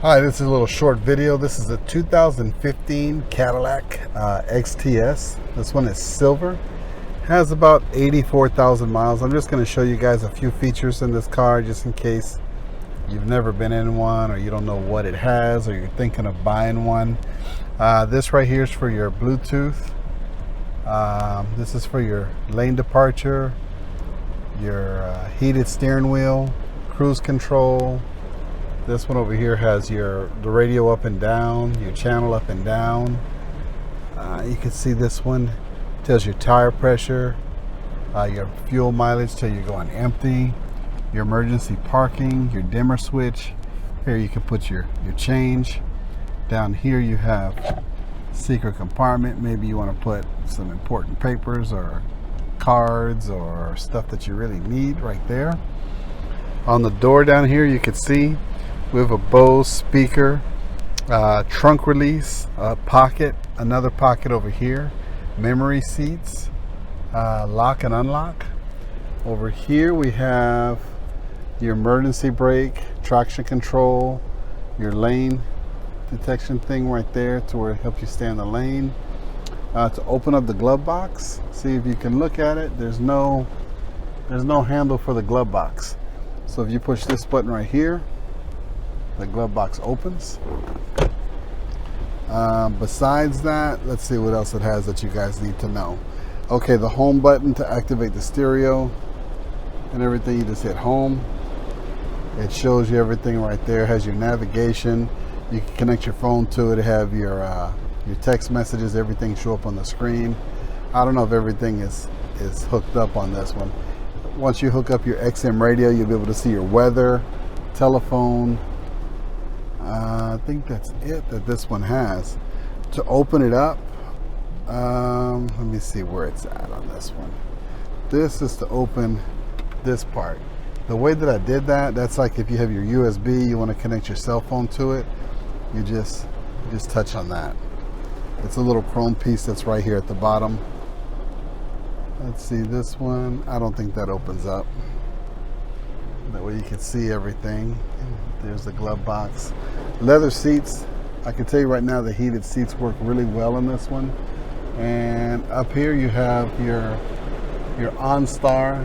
Hi, this is a little short video. This is a 2015 Cadillac XTS. This one is silver. Has about 84,000 miles. I'm just going to show you guys a few features in this car just in case you've never been in one or you don't know what it has or you're thinking of buying one. This right here is for your Bluetooth. This is for your lane departure, your heated steering wheel, cruise control. This one over here has the radio up and down, your channel up and down. You can see this one tells your tire pressure, your fuel mileage till you're going empty, your emergency parking, your dimmer switch. Here you can put your change. Down here you have secret compartment. Maybe you want to put some important papers or cards or stuff that you really need right there. On the door down here you can see we have a Bose speaker, trunk release, pocket, another pocket over here, memory seats, lock and unlock. Over here we have your emergency brake, traction control, your lane detection thing right there to where it helps you stay in the lane. To open up the glove box, see if you can look at it, there's no handle for the glove box. So if you push this button right here, the glove box opens. Besides that, let's see what else it has that you guys need to know. Okay, the home button to activate the stereo and everything, you just hit home. It shows you everything right there. It has your navigation. You can connect your phone to it. Have your text messages, everything show up on the screen. I don't know if everything is hooked up on this one. Once you hook up your XM radio, you'll be able to see your weather, telephone. I think that's it that this one has. To open it up, let me see where it's at on this one. This is to open this part. The way that I did that's like if you have your USB, you want to connect your cell phone to it, you just touch on that. It's a little chrome piece that's right here at the bottom. Let's see this one. I don't think that opens up. That way you can see everything. There's the glove box. Leather seats. I can tell you right now the heated seats work really well in this one. And up here you have your OnStar.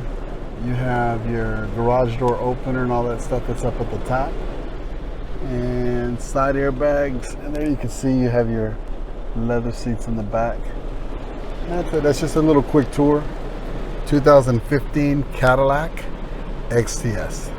You have your garage door opener and all that stuff that's up at the top. And side airbags. And there you can see you have your leather seats in the back. That's it. That's just a little quick tour. 2015 Cadillac XTS.